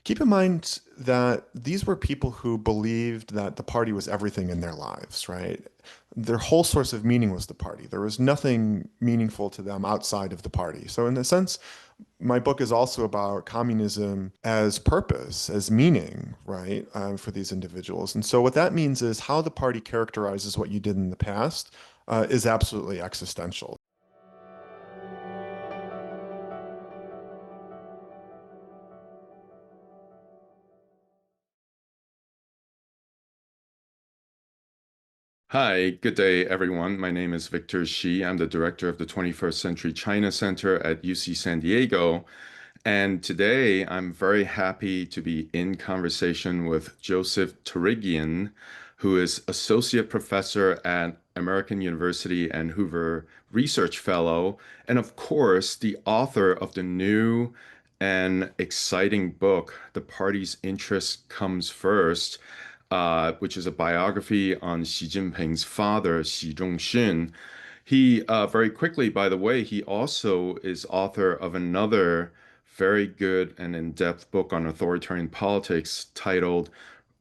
Keep in mind that these were people who believed that the party was everything in their lives, right? Their whole source of meaning was the party. There was nothing meaningful to them outside of the party. So, in a sense, my book is also about communism as purpose, as meaning, right, for these individuals. And so, what that means is how the party characterizes what you did in the past is absolutely existential. Hi, good day, everyone. My name is Victor Shih. I'm the director of the 21st Century China Center at UC San Diego. And today I'm very happy to be in conversation with Joseph Torigian, who is associate professor at American University and Hoover Research Fellow, and of course, the author of the new and exciting book, The Party's Interest Comes First, which is a biography on Xi Jinping's father, Xi Zhongxun. He very quickly, by the way, he also is author of another very good and in-depth book on authoritarian politics titled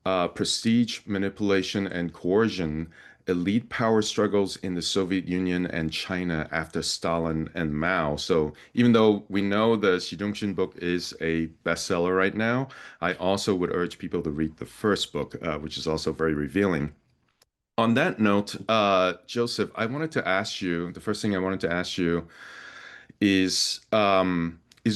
Prestige, Manipulation, and Coercion: Elite Power Struggles in the Soviet Union and China After Stalin and Mao. So even though we know the Xi Zhongxun book is a bestseller right now, I also would urge people to read the first book, which is also very revealing. On that note, Joseph, I wanted to ask you, the first thing I wanted to ask you is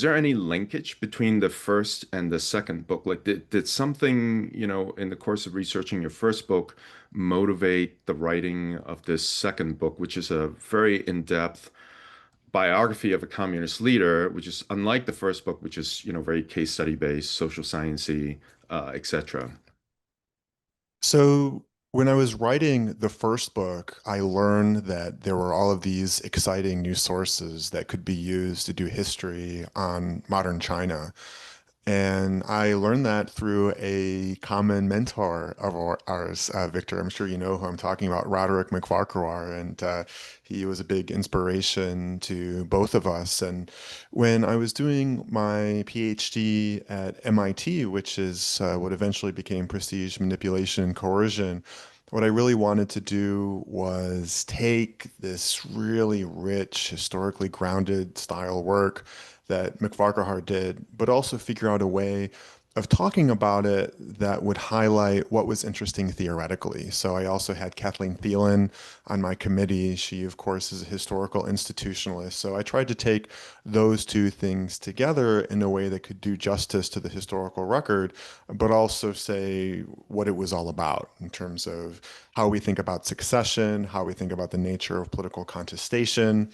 there any linkage between the first and the second book? Like, did something, in the course of researching your first book motivate the writing of this second book, which is a very in-depth biography of a communist leader, which is unlike the first book, which is, very case study based, social sciencey, etc. So, when I was writing the first book, I learned that there were all of these exciting new sources that could be used to do history on modern China. And I learned that through a common mentor of ours, Victor. I'm sure you know who I'm talking about, Roderick McFarquhar. And he was a big inspiration to both of us. And when I was doing my PhD at MIT, which is what eventually became Prestige, Manipulation, and Coercion, what I really wanted to do was take this really rich, historically grounded style work that McFarquhar did, but also figure out a way of talking about it that would highlight what was interesting theoretically. So I also had Kathleen Thielen on my committee. She, of course, is a historical institutionalist. So I tried to take those two things together in a way that could do justice to the historical record, but also say what it was all about in terms of how we think about succession, how we think about the nature of political contestation.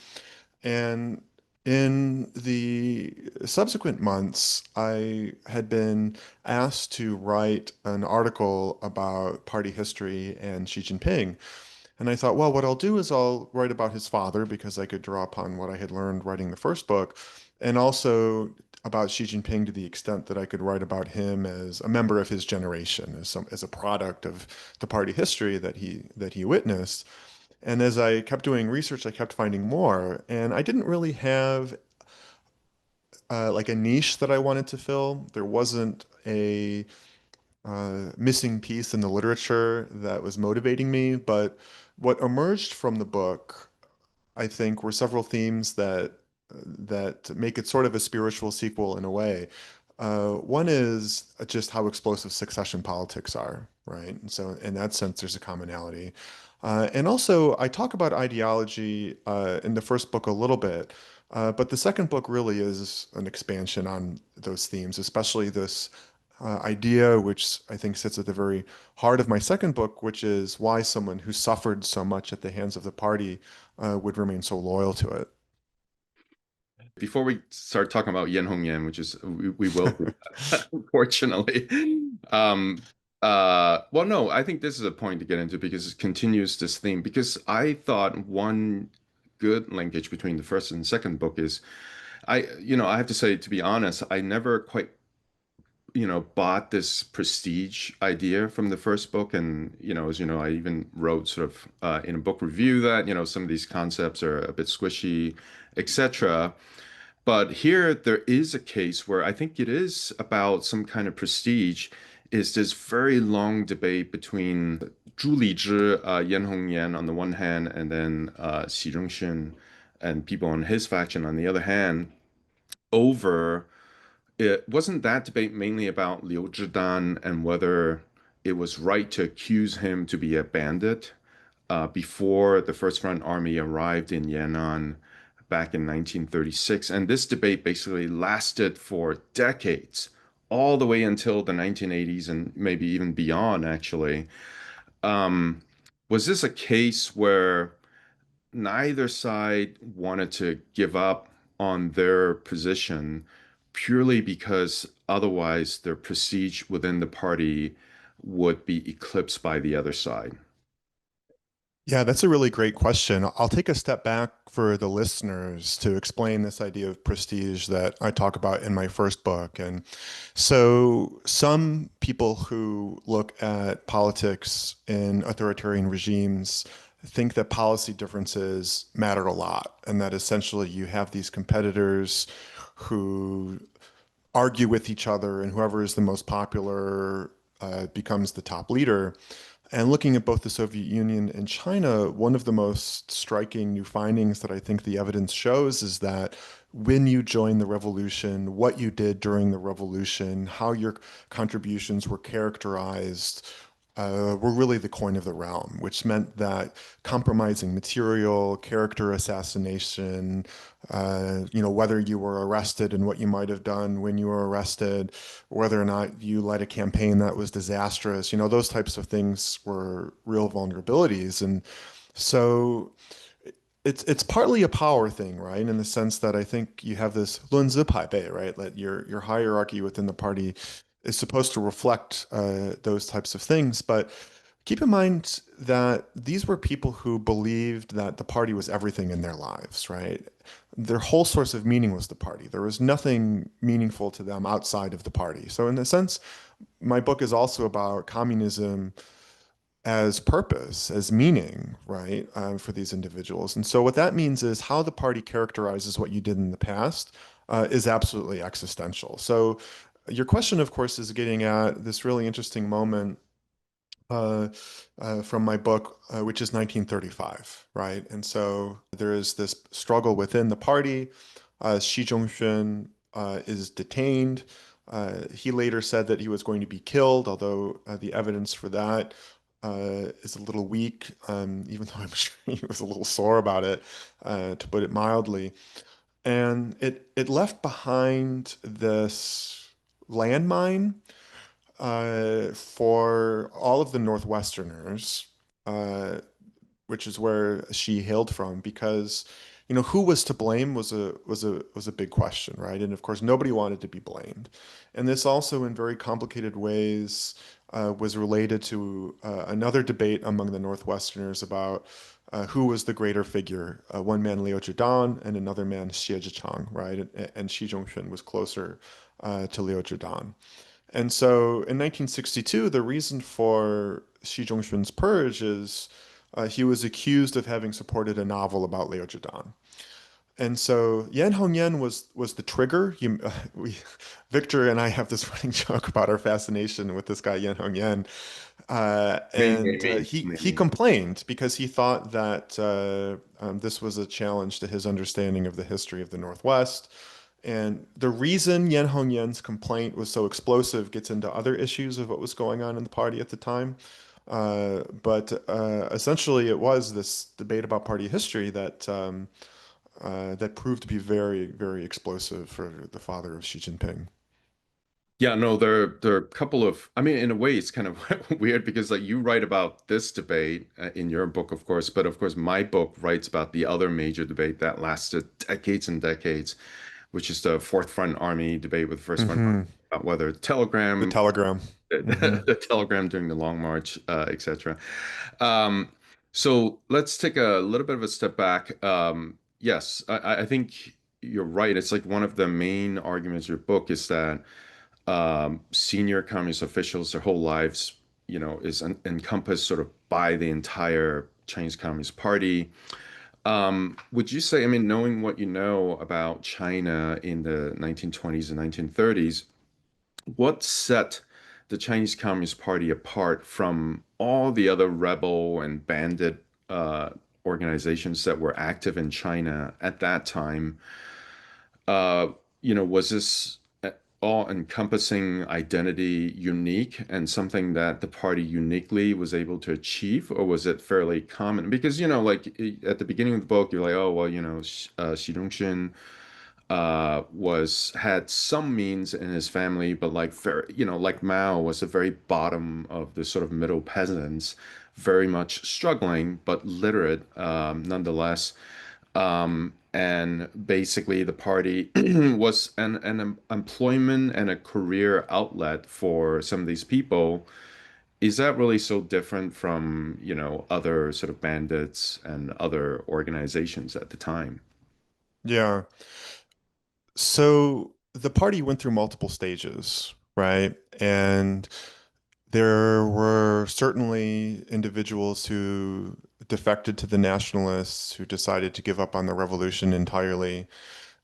And in the subsequent months, I had been asked to write an article about party history and Xi Jinping. And I thought, well, what I'll do is I'll write about his father because I could draw upon what I had learned writing the first book, and also about Xi Jinping to the extent that I could write about him as a member of his generation, as a product of the party history that he witnessed. And as I kept doing research, I kept finding more. And I didn't really have like a niche that I wanted to fill. There wasn't a missing piece in the literature that was motivating me. But what emerged from the book, I think, were several themes that make it sort of a spiritual sequel in a way. One is just how explosive succession politics are, right? And so, in that sense, there's a commonality. And also, I talk about ideology in the first book a little bit, but the second book really is an expansion on those themes, especially this idea, which I think sits at the very heart of my second book, which is why someone who suffered so much at the hands of the party would remain so loyal to it. Before we start talking about Yan Hongyan, which is we will do that, unfortunately. Um, well, no, I think this is a point to get into because it continues this theme. Because I thought one good linkage between the first and second book is I have to say, to be honest, I never quite, bought this prestige idea from the first book. And, as you know, I even wrote sort of in a book review that, some of these concepts are a bit squishy, etc. But here there is a case where I think it is about some kind of prestige, is this very long debate between Zhu Lizhi, Yan Hongyan on the one hand, and then Xi Zhongxun and people on his faction on the other hand, over it wasn't that debate mainly about Liu Zhidan and whether it was right to accuse him to be a bandit before the First Front Army arrived in Yan'an back in 1936. And this debate basically lasted for decades, all the way until the 1980s and maybe even beyond, actually. Um, was this a case where neither side wanted to give up on their position purely because otherwise their prestige within the party would be eclipsed by the other side? Yeah, that's a really great question. I'll take a step back for the listeners to explain this idea of prestige that I talk about in my first book. And so, some people who look at politics in authoritarian regimes think that policy differences matter a lot, and that essentially you have these competitors who argue with each other, and whoever is the most popular becomes the top leader. And looking at both the Soviet Union and China, one of the most striking new findings that I think the evidence shows is that when you join the revolution, what you did during the revolution, how your contributions were characterized, were really the coin of the realm, which meant that compromising material, character assassination, whether you were arrested and what you might have done when you were arrested, whether or not you led a campaign that was disastrous, those types of things were real vulnerabilities. And so it's partly a power thing, right? In the sense that I think you have this 论资排辈, right? That your hierarchy within the party is supposed to reflect those types of things. But keep in mind that these were people who believed that the party was everything in their lives, right? Their whole source of meaning was the party. There was nothing meaningful to them outside of the party. So in a sense, my book is also about communism as purpose, as meaning, right, for these individuals. And so what that means is how the party characterizes what you did in the past is absolutely existential. So your question, of course, is getting at this really interesting moment uh, from my book, which is 1935, right? And so there is this struggle within the party. Xi Zhongxun is detained. He later said that he was going to be killed, although the evidence for that is a little weak, even though I'm sure he was a little sore about it, to put it mildly. And it left behind this landmine for all of the Northwesterners, uh, which is where she hailed from, because who was to blame was a big question, right? And of course, nobody wanted to be blamed. And this also, in very complicated ways, was related to another debate among the Northwesterners about who was the greater figure, one man Liu Zhidan and another man Xie Zhichang, right? And Xi Zhongxun was closer to Liu Zhidan. And so in 1962, the reason for Xi Zhongxun's purge is he was accused of having supported a novel about Liu Zhidan. And so Yan Hongyan was the trigger. Victor and I have this running joke about our fascination with this guy Yan Hongyan, and he Maybe. complained because he thought that this was a challenge to his understanding of the history of the Northwest. And the reason Yan Hongyan's complaint was so explosive gets into other issues of what was going on in the party at the time. But essentially, it was this debate about party history that proved to be very, very explosive for the father of Xi Jinping. Yeah, no, there are a couple of, I mean, in a way, it's kind of weird because like you write about this debate in your book, of course, but of course, my book writes about the other major debate that lasted decades and decades, which is the Fourth Front Army debate with the First Front Army Hmm. about whether The telegram, telegram. Hmm. the telegram during the Long March, etc. Um, so let's take a little bit of a step back. Yes, I think you're right. It's like one of the main arguments of your book is that senior communist officials, their whole lives, is encompassed sort of by the entire Chinese Communist Party. Would you say, I mean, knowing what you know about China in the 1920s and 1930s, what set the Chinese Communist Party apart from all the other rebel and bandit organizations that were active in China at that time? Uh, was this all-encompassing identity unique and something that the party uniquely was able to achieve, or was it fairly common? Because, like at the beginning of the book, you're like, oh, well, Xi Zhongxun was had some means in his family, but like very, like Mao was a very bottom of the sort of middle peasants, very much struggling but literate nonetheless. And basically, the party was an employment and a career outlet for some of these people. Is that really so different from, other sort of bandits and other organizations at the time? Yeah. So the party went through multiple stages, right? And there were certainly individuals who defected to the nationalists, who decided to give up on the revolution entirely.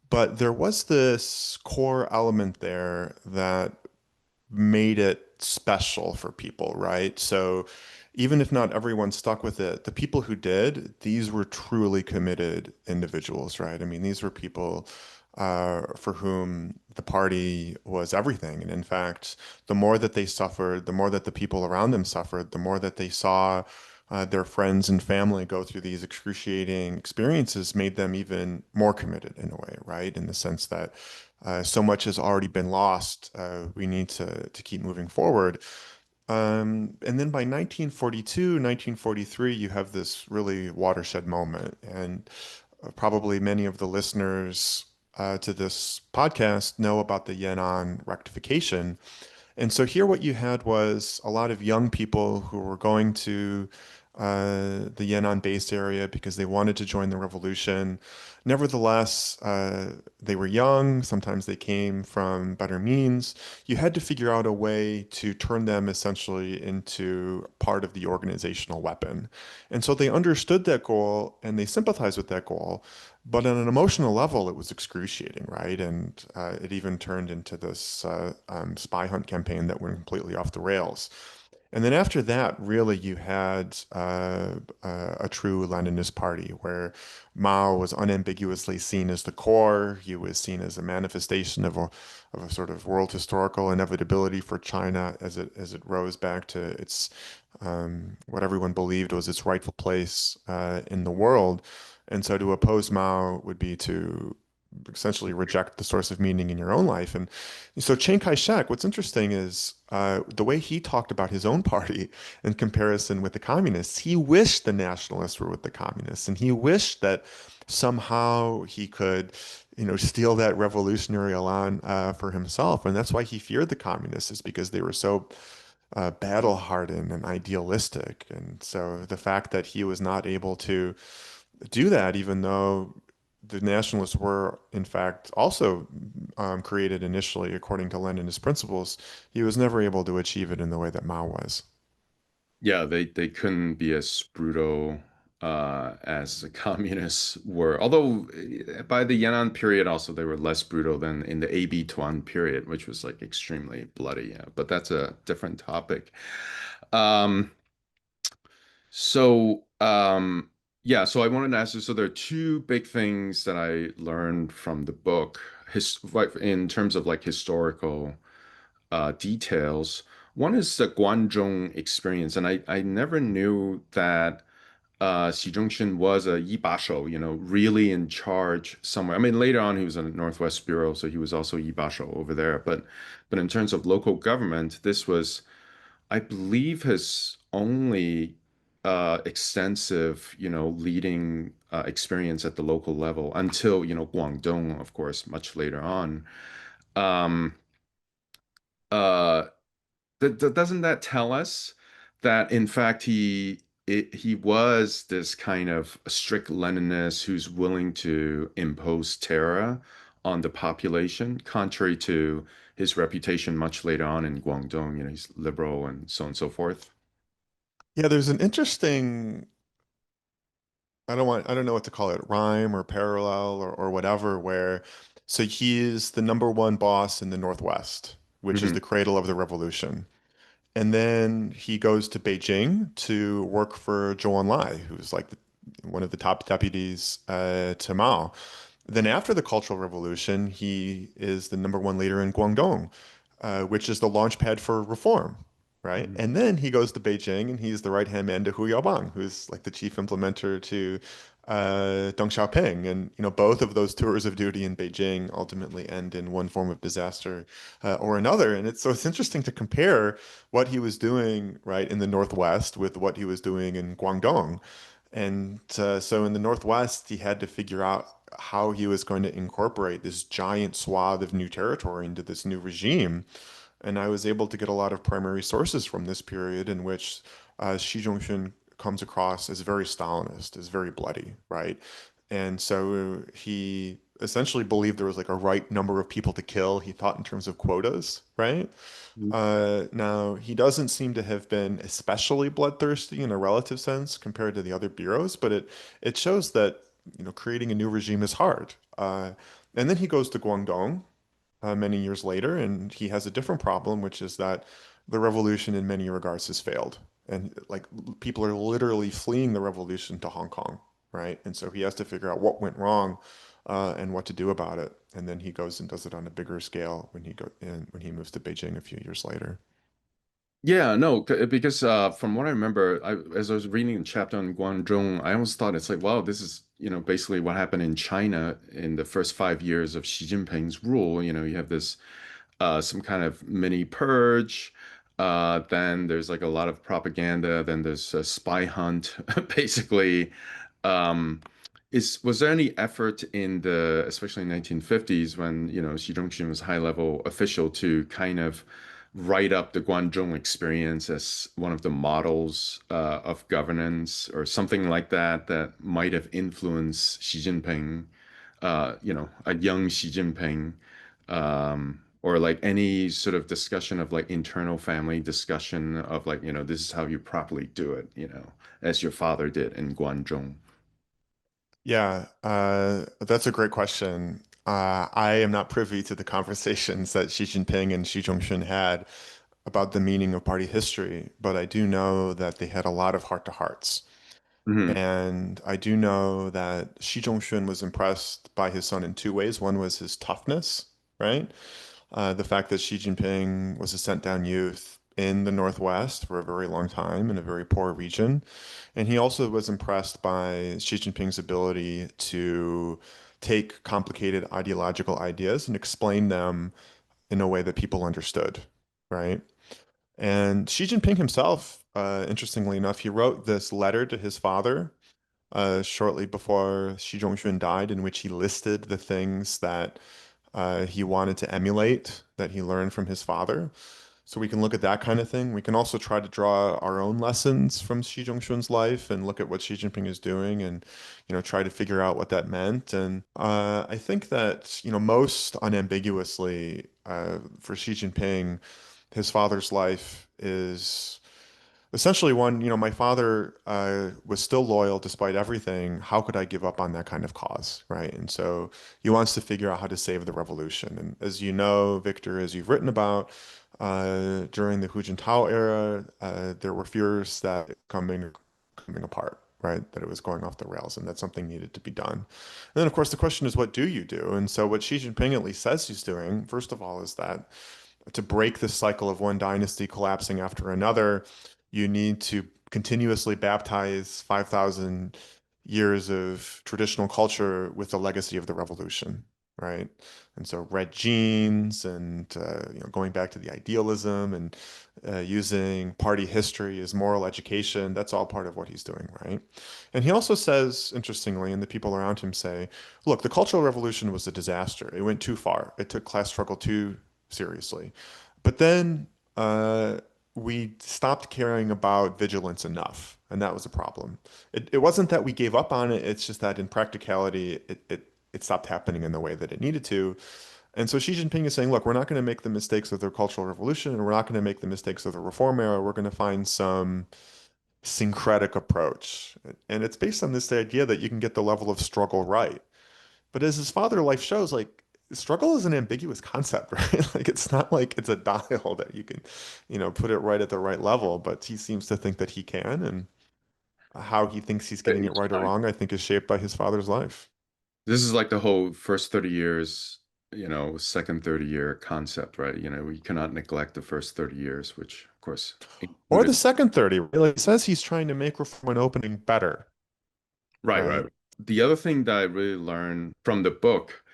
But there was this core element there that made it special for people, right? So even if not everyone stuck with it, the people who did, these were truly committed individuals, right? I mean, these were people for whom the party was everything. And in fact, the more that they suffered, the more that the people around them suffered, the more that they saw their friends and family go through these excruciating experiences made them even more committed in a way, right? In the sense that so much has already been lost. We need to keep moving forward. And then by 1942, 1943, you have this really watershed moment. And probably many of the listeners to this podcast know about the Yan'an rectification. And so here, what you had was a lot of young people who were going to the Yan'an base area because they wanted to join the revolution. Nevertheless, they were young. Sometimes they came from better means. You had to figure out a way to turn them essentially into part of the organizational weapon. And so they understood that goal and they sympathized with that goal. But on an emotional level, it was excruciating, right? And it even turned into this spy hunt campaign that went completely off the rails. And then after that, really, you had a true Leninist party where Mao was unambiguously seen as the core. He was seen as a manifestation of a sort of world historical inevitability for China as it rose back to its what everyone believed was its rightful place in the world. And so to oppose Mao would be to essentially reject the source of meaning in your own life. And so Chiang Kai-shek, what's interesting is the way he talked about his own party in comparison with the communists. He wished the nationalists were with the communists, and he wished that somehow he could, steal that revolutionary elan for himself. And that's why he feared the communists, is because they were so battle hardened and idealistic. And so the fact that he was not able to do that, even though the nationalists were, in fact, also created initially according to Leninist principles, he was never able to achieve it in the way that Mao was. Yeah, they couldn't be as brutal as the communists were. Although by the Yan'an period, also they were less brutal than in the AB Tuan period, which was like extremely bloody. Yeah, but that's a different topic. Um, so yeah, so I wanted to ask you. So there are two big things that I learned from the book, like in terms of like historical details. One is the Guangzhong experience, and I never knew that Xi Zhongxun was a yibasho, really in charge somewhere. I mean, later on he was in the Northwest Bureau, so he was also yibasho over there. But in terms of local government, this was, I believe, his only extensive, leading experience at the local level until, Guangdong, of course, much later on. Um, uh, doesn't that tell us that in fact he was this kind of strict Leninist who's willing to impose terror on the population, contrary to his reputation much later on in Guangdong, he's liberal and so on and so forth. Yeah, there's an interesting I don't know what to call it, rhyme or parallel or whatever, where so he is the number one boss in the Northwest, which is Hmm. the cradle of the revolution. And then he goes to Beijing to work for Zhou Enlai, who's like one of the top deputies to Mao. Then after the Cultural Revolution, he is the number one leader in Guangdong, which is the launch pad for reform, right? Hmm. And then he goes to Beijing and he's the right-hand man to Hu Yaobang, who's like the chief implementer to Deng Xiaoping. And, both of those tours of duty in Beijing ultimately end in one form of disaster or another. And it's interesting to compare what he was doing, right, in the Northwest with what he was doing in Guangdong. And so in the Northwest, he had to figure out how he was going to incorporate this giant swath of new territory into this new regime. And I was able to get a lot of primary sources from this period in which Xi Zhongxun comes across as very Stalinist, as very bloody, right? And so he essentially believed there was like a right number of people to kill. He thought in terms of quotas, right? Now, he doesn't seem to have been especially bloodthirsty in a relative sense compared to the other bureaus, but it shows that creating a new regime is hard. And then he goes to Guangdong many years later, and he has a different problem, which is that the revolution in many regards has failed, and like people are literally fleeing the revolution to Hong Kong, right? And so he has to figure out what went wrong and what to do about it. And then he goes and does it on a bigger scale when he moves to Beijing a few years later. Yeah, no, because from what I remember, as I was reading the chapter on Guangzhou, I almost thought it's like, wow, this is, basically what happened in China in the first 5 years of Xi Jinping's rule. You have this some kind of mini purge. Then there's like a lot of propaganda. Then there's a spy hunt. Basically, um, was there any effort in the, especially in 1950s when, Xi Zhongxun was high level official to kind of write up the Guangzhou experience as one of the models of governance or something like that that might have influenced Xi Jinping, a young Xi Jinping, or like any sort of discussion of like internal family discussion of like, this is how you properly do it, as your father did in Guangzhou. Yeah, that's a great question. I am not privy to the conversations that Xi Jinping and Xi Zhongxun had about the meaning of party history, but I do know that they had a lot of heart-to-hearts. Hmm. And I do know that Xi Zhongxun was impressed by his son in two ways. One was his toughness, right? The fact that Xi Jinping was a sent down youth in the Northwest for a very long time in a very poor region. And he also was impressed by Xi Jinping's ability to take complicated ideological ideas and explain them in a way that people understood, right? And Xi Jinping himself, interestingly enough, he wrote this letter to his father shortly before Xi Zhongxun died, in which he listed the things that he wanted to emulate that he learned from his father. So we can look at that kind of thing. We can also try to draw our own lessons from Xi Zhongxun's life and look at what Xi Jinping is doing and, try to figure out what that meant. And I think that, most unambiguously for Xi Jinping, his father's life is essentially one, my father was still loyal despite everything. How could I give up on that kind of cause, right? And so he wants to figure out how to save the revolution. And as you know, Victor, as you've written about, during the Hu Jintao era, there were fears that coming apart, right? That it was going off the rails and that something needed to be done. And then, of course, the question is, what do you do? And so what Xi Jinping at least says he's doing, first of all, is that to break this cycle of one dynasty collapsing after another, you need to continuously baptize 5,000 years of traditional culture with the legacy of the revolution, right? And so red jeans and going back to the idealism and using party history as moral education, that's all part of what he's doing, right? And he also says, interestingly, and the people around him say, look, the Cultural Revolution was a disaster. It went too far. It took class struggle too seriously. But then we stopped caring about vigilance enough, and that was a problem. It wasn't that we gave up on it, it's just that in practicality, it stopped happening in the way that it needed to. And so Xi Jinping is saying, look, we're not going to make the mistakes of the Cultural Revolution, and we're not going to make the mistakes of the Reform era. We're going to find some syncretic approach. And it's based on this idea that you can get the level of struggle right. But as his father life shows, like struggle is an ambiguous concept, right? Like it's not like it's a dial that you can, put it right at the right level, but he seems to think that he can, and how he thinks he's getting it right or wrong, I think is shaped by his father's life. This is like the whole first 30 years, second 30 year concept, right? We cannot neglect the first 30 years, which of course Or the included. second 30, right? Like, he says he's trying to make reform and opening better, Right, right. right? The other thing that I really learned from the book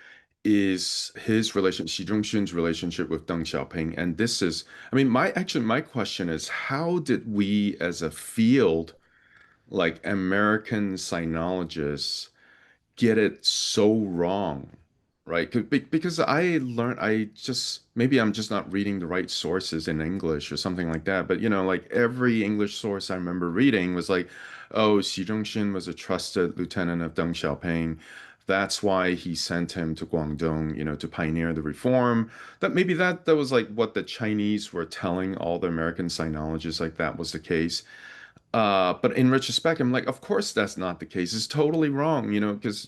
is Xi Zhongxun's relationship with Deng Xiaoping. And this is, I mean, my question is, how did we as a field, like American sinologists, get it so wrong, right? Because I learned, maybe I'm just not reading the right sources in English or something like that. But, like every English source I remember reading was like, oh, Xi Zhongxun was a trusted lieutenant of Deng Xiaoping. That's why he sent him to Guangdong, to pioneer the reform. That maybe that was like what the Chinese were telling all the American sinologists, like that was the case. But in retrospect, I'm like, of course that's not the case. It's totally wrong, because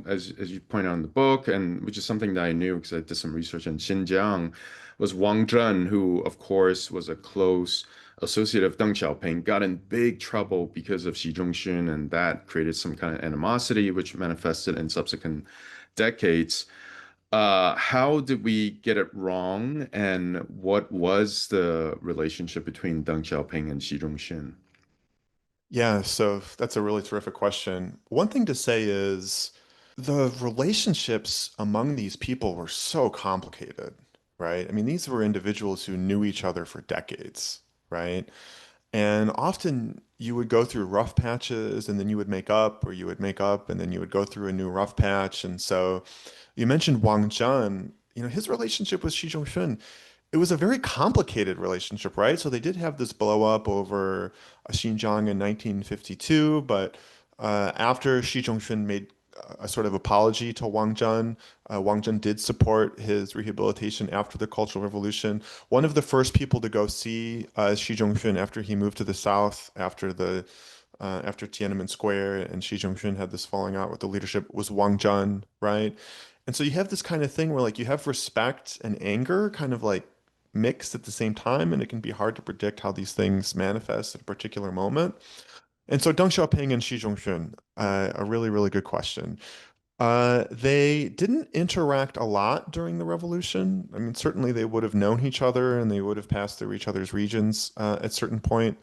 as you point out in the book, and which is something that I knew because I did some research in Xinjiang, was Wang Zhen, who of course was a close associate of Deng Xiaoping, got in big trouble because of Xi Zhongxun, and that created some kind of animosity, which manifested in subsequent decades. How did we get it wrong, and what was the relationship between Deng Xiaoping and Xi Zhongxun? Yeah, so that's a really terrific question. One thing to say is the relationships among these people were so complicated, right? I mean, these were individuals who knew each other for decades, right? And often you would go through rough patches and then you would make up, or you would make up and then you would go through a new rough patch. And so you mentioned Wang Zhen, his relationship with Xi Zhongxun, it was a very complicated relationship, right? So they did have this blow up over Xinjiang in 1952, but after Xi Zhongxun made a sort of apology to Wang Zhen did support his rehabilitation after the Cultural Revolution. One of the first people to go see Xi Zhongxun after he moved to the south after Tiananmen Square and Xi Zhongxun had this falling out with the leadership was Wang Zhen, right? And so you have this kind of thing where like you have respect and anger kind of like mixed at the same time, and it can be hard to predict how these things manifest at a particular moment. And so Deng Xiaoping and Xi Zhongxun, a really, really good question. They didn't interact a lot during the revolution. I mean, certainly they would have known each other and they would have passed through each other's regions at certain point.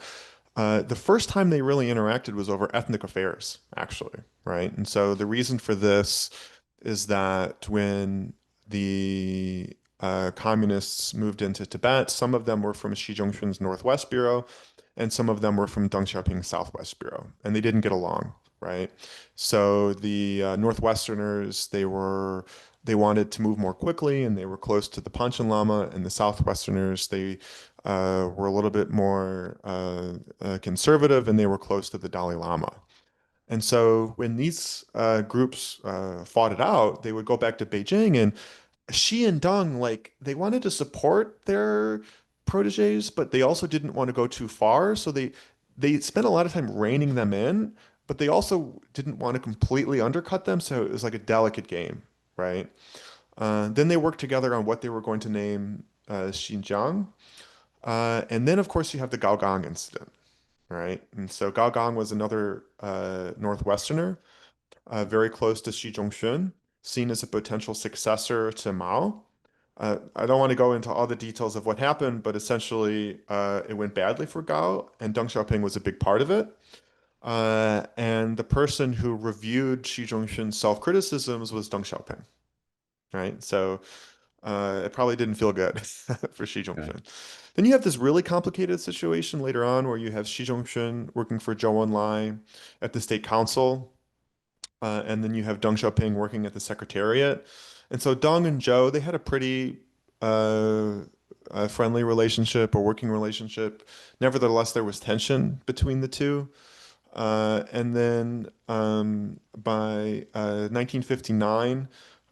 The first time they really interacted was over ethnic affairs, actually, right? And so the reason for this is that when the communists moved into Tibet, some of them were from Xi Zhongxun's Northwest Bureau, and some of them were from Deng Xiaoping's Southwest Bureau, and they didn't get along, right? So the Northwesterners, they wanted to move more quickly, and they were close to the Panchen Lama, and the Southwesterners, they were a little bit more conservative, and they were close to the Dalai Lama. And so when these groups fought it out, they would go back to Beijing, and Xi and Deng, like, they wanted to support their proteges, but they also didn't want to go too far. So they spent a lot of time reining them in, but they also didn't want to completely undercut them. So it was like a delicate game, right? Then they worked together on what they were going to name Xinjiang. And then, of course, you have the Gaogang incident, right? And so Gaogang was another Northwesterner, very close to Xi Zhongxun, seen as a potential successor to Mao. I don't want to go into all the details of what happened, but essentially it went badly for Gao, and Deng Xiaoping was a big part of it. And the person who reviewed Xi Zhongxun's self-criticisms was Deng Xiaoping, right? So it probably didn't feel good for Xi Yeah. Zhongxun. Then you have this really complicated situation later on where you have Xi Zhongxun working for Zhou Enlai at the state council, and then you have Deng Xiaoping working at the secretariat. And so Deng and Zhou, they had a pretty uh, friendly relationship or working relationship. Nevertheless, there was tension between the two. And then by 1959,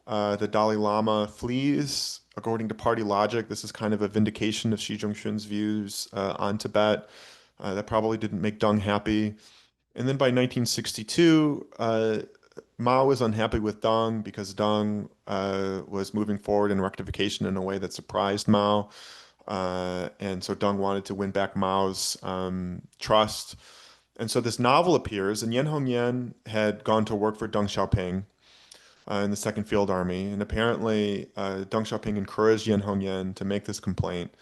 the Dalai Lama flees. According to party logic, this is kind of a vindication of Xi Zhongxun's views on Tibet. That probably didn't make Deng happy. And then by 1962, Mao was unhappy with Deng because Deng was moving forward in rectification in a way that surprised Mao. And so Deng wanted to win back Mao's trust. And so this novel appears, and Yan Hongyan had gone to work for Deng Xiaoping in the Second Field Army. And apparently, Deng Xiaoping encouraged Yan Hongyan to make this complaint.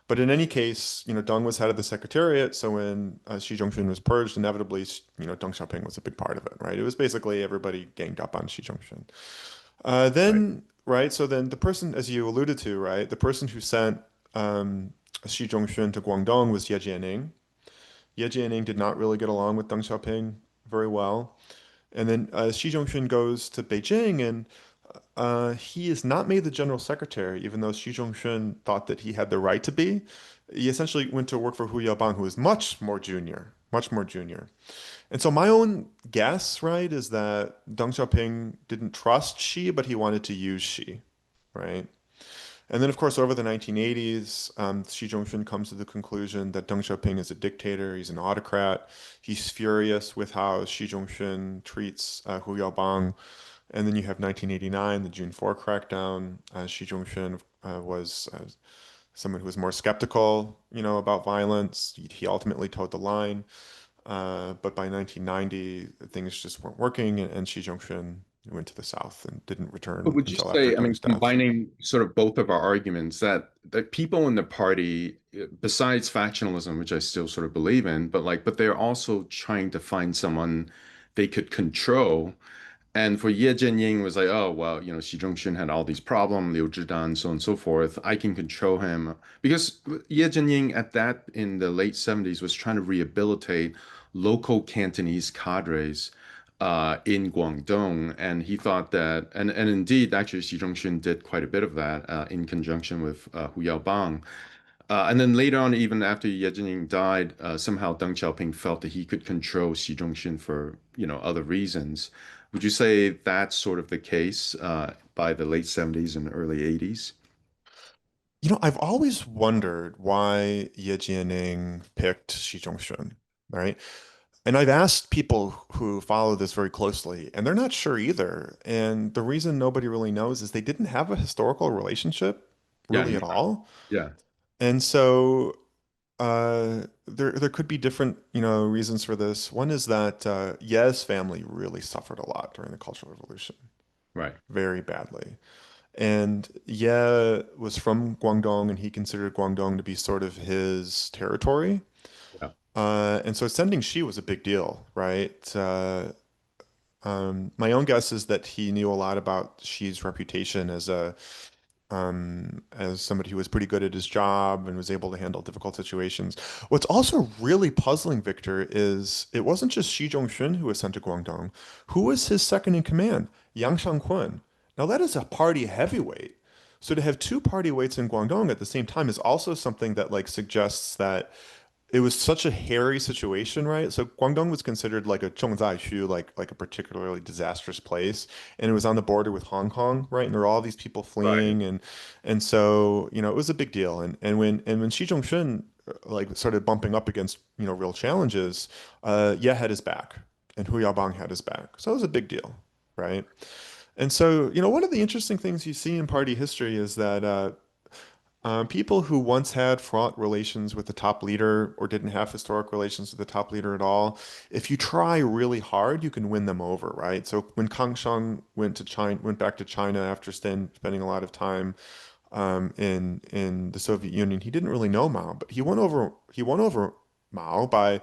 But in any case, Deng was head of the secretariat, so when Xi Zhongxun was purged, inevitably, Deng Xiaoping was a big part of it, right? It was basically everybody ganged up on Xi Zhongxun. Right. Right, so then the person, as you alluded to, right, the person who sent um, Xi Zhongxun to Guangdong was Ye Jianning. Ye Jianning did not really get along with Deng Xiaoping very well. And then Xi Zhongxun goes to Beijing, and he is not made the general secretary, even though Xi Zhongxun thought that he had the right to be. He essentially went to work for Hu Yaobang, who was much more junior, much more junior. And so my own guess, right, is that Deng Xiaoping didn't trust Xi, but he wanted to use Xi, right? And then, of course, over the 1980s, Xi Zhongxun comes to the conclusion that Deng Xiaoping is a dictator, he's an autocrat. He's furious with how Xi Zhongxun treats Hu Yaobang. And then you have 1989, the June 4 crackdown. Xi Zhongxun was someone who was more skeptical, about violence. He ultimately towed the line. But by 1990, things just weren't working, and Xi Zhongxun went to the south and didn't But return would you until after say, I mean, Deng's death. combining sort of both of our arguments, that people in the party, besides factionalism, which I still sort of believe in, but they're also trying to find someone they could control. And for Ye Jianying was like, oh, well, Xi Zhongxun had all these problems, Liu Zhidan, so on and so forth. I can control him. Because Ye Jianying at that in the late 70s was trying to rehabilitate local Cantonese cadres in Guangdong. And he thought that, and indeed, actually, Xi Zhongxun did quite a bit of that in conjunction with Hu Yaobang. And then later on, even after Ye Jianying died, somehow Deng Xiaoping felt that he could control Xi Zhongxun for, other reasons. Would you say that's sort of the case by the late 70s and early 80s? I've always wondered why Ye Jianning picked Xi Zhongxun, right? And I've asked people who follow this very closely, and they're not sure either. And the reason nobody really knows is they didn't have a historical relationship Yeah, really at all. yeah, And so there could be different, reasons for this. One is that Ye's family really suffered a lot during the Cultural Revolution, right. very badly. And Ye was from Guangdong, and he considered Guangdong to be sort of his territory. Yeah, And so sending Xi was a big deal, right? My own guess is that he knew a lot about Xi's reputation as somebody who was pretty good at his job and was able to handle difficult situations. What's also really puzzling, Victor, is it wasn't just Xi Zhongxun who was sent to Guangdong. Who was his second in command? Yang Shangkun. Now that is a party heavyweight. So to have two party weights in Guangdong at the same time is also something that like suggests that it was such a hairy situation, right? So Guangdong was considered like a Zhongzai like a particularly disastrous place, and it was on the border with Hong Kong, right? And there were all these people right. fleeing, and so it was a big deal. And when Xi Zhongxun like started bumping up against real challenges, Ye had his back, and Hu Yaobang had his back, so it was a big deal, right? And so one of the interesting things you see in party history is that people who once had fraught relations with the top leader or didn't have historic relations with the top leader at all, if you try really hard, you can win them over, right? So when Kang Shang went back to China after spending a lot of time in the Soviet Union, he didn't really know Mao, but he won over Mao by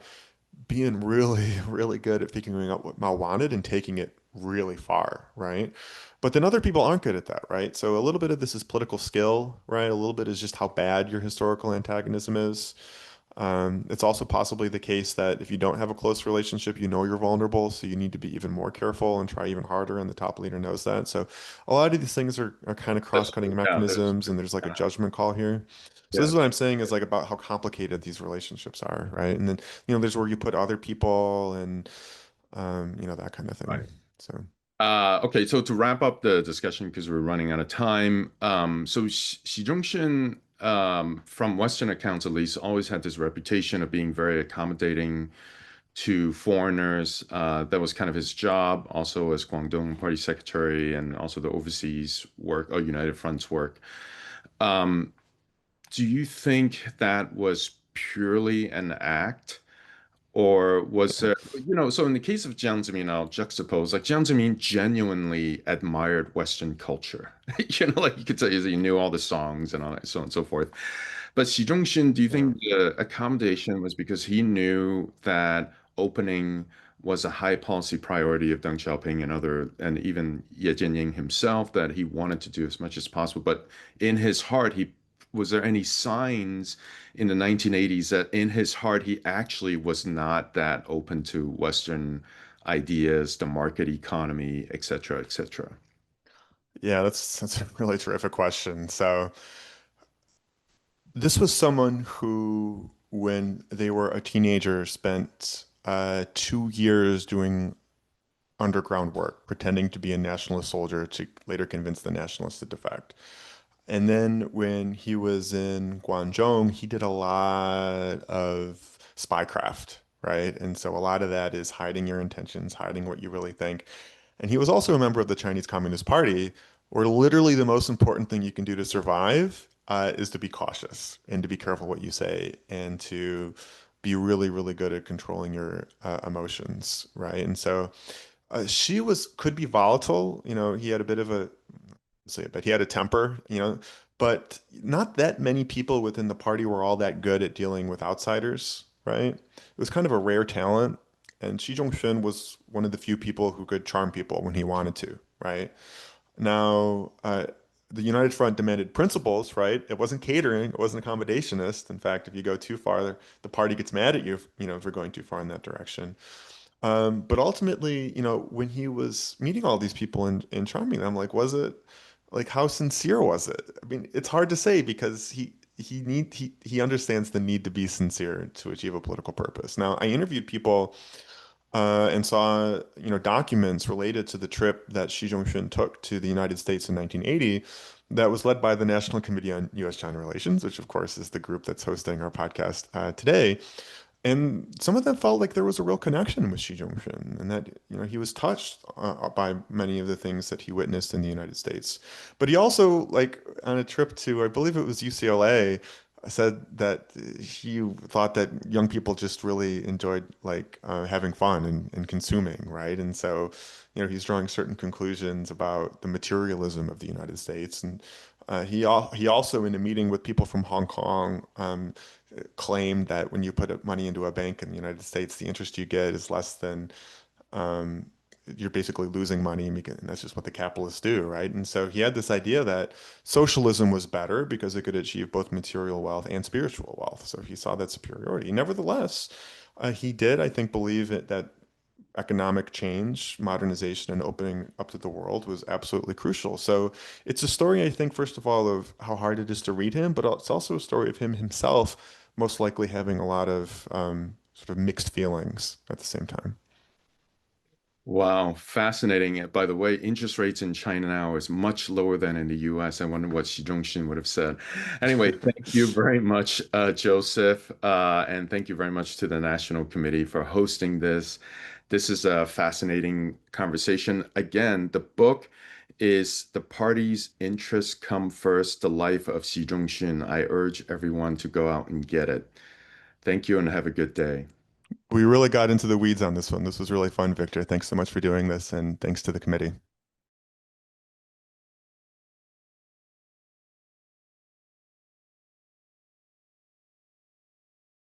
being really, really good at figuring out what Mao wanted and taking it really far, right? But then other people aren't good at that, right? So a little bit of this is political skill, right? A little bit is just how bad your historical antagonism is. It's also possibly the case that if you don't have a close relationship, you're vulnerable, so you need to be even more careful and try even harder, and the top leader knows that. So a lot of these things are kind of That's cross-cutting true. Yeah, there's, mechanisms, and there's like a judgment call here. So this yeah, is what I'm saying is like about how complicated these relationships are, right? And then, there's where you put other people and that kind of thing. right. So Okay, so to wrap up the discussion, because we're running out of time, so Xi Zhongxun from Western accounts at least, always had this reputation of being very accommodating to foreigners. That was kind of his job, also as Guangdong Party Secretary and also the overseas work, or United Front's work. Um, do you think that was purely an act? Or was there, so in the case of Jiang Zemin, I'll juxtapose, like Jiang Zemin genuinely admired Western culture. Like you could say he knew all the songs and all that, so on and so forth. But Xi Zhongxun, do you Yeah. think the accommodation was because he knew that opening was a high policy priority of Deng Xiaoping and and even Ye Jianying himself, that he wanted to do as much as possible, but in his heart, was there any signs in the 1980s that in his heart he actually was not that open to Western ideas, the market economy, et cetera, et cetera? Yeah, that's a really terrific question. So this was someone who, when they were a teenager, spent 2 years doing underground work, pretending to be a nationalist soldier to later convince the nationalists to defect. And then when he was in Guangzhou, he did a lot of spycraft, right? And so a lot of that is hiding your intentions, hiding what you really think. And he was also a member of the Chinese Communist Party, where literally the most important thing you can do to survive is to be cautious and to be careful what you say and to be really, really good at controlling your emotions, right? And so she was could be volatile. He had a bit of a say it, but he had a temper, but not that many people within the party were all that good at dealing with outsiders, right? It was kind of a rare talent, and Xi Zhongxun was one of the few people who could charm people when he wanted to, right? Now, the United Front demanded principles, right? It wasn't catering, it wasn't accommodationist. In fact, if you go too far, the party gets mad at you, if you're going too far in that direction. But ultimately, when he was meeting all these people and charming them, like, was it like how sincere was it? I mean, it's hard to say because he understands the need to be sincere to achieve a political purpose. Now, I interviewed people and saw documents related to the trip that Xi Jinping took to the United States in 1980 that was led by the National Committee on U.S.-China Relations, which of course is the group that's hosting our podcast today. And some of them felt like there was a real connection with Xi Jinping and that, he was touched by many of the things that he witnessed in the United States. But he also, like, on a trip to, I believe it was UCLA, said that he thought that young people just really enjoyed, like, having fun and consuming, right? And so, he's drawing certain conclusions about the materialism of the United States. And he also, in a meeting with people from Hong Kong, claimed that when you put money into a bank in the United States, the interest you get is less than um, you're basically losing money, and that's just what the capitalists do, right? And so he had this idea that socialism was better because it could achieve both material wealth and spiritual wealth. So he saw that superiority. Nevertheless, he did, I think, believe that economic change, modernization, and opening up to the world was absolutely crucial. So it's a story, I think, first of all, of how hard it is to read him, but it's also a story of him himself most likely having a lot of sort of mixed feelings at the same time. Wow, fascinating. By the way, interest rates in China now is much lower than in the US. I wonder what Xi Zhongxun would have said. Anyway, thank you very much, Joseph, and thank you very much to the National Committee for hosting this. This is a fascinating conversation. Again, the book is The Party's Interests Come First, The Life of Xi Zhongxun. I urge everyone to go out and get it. Thank you and have a good day. We really got into the weeds on this one. This was really fun, Victor. Thanks so much for doing this, and thanks to the committee.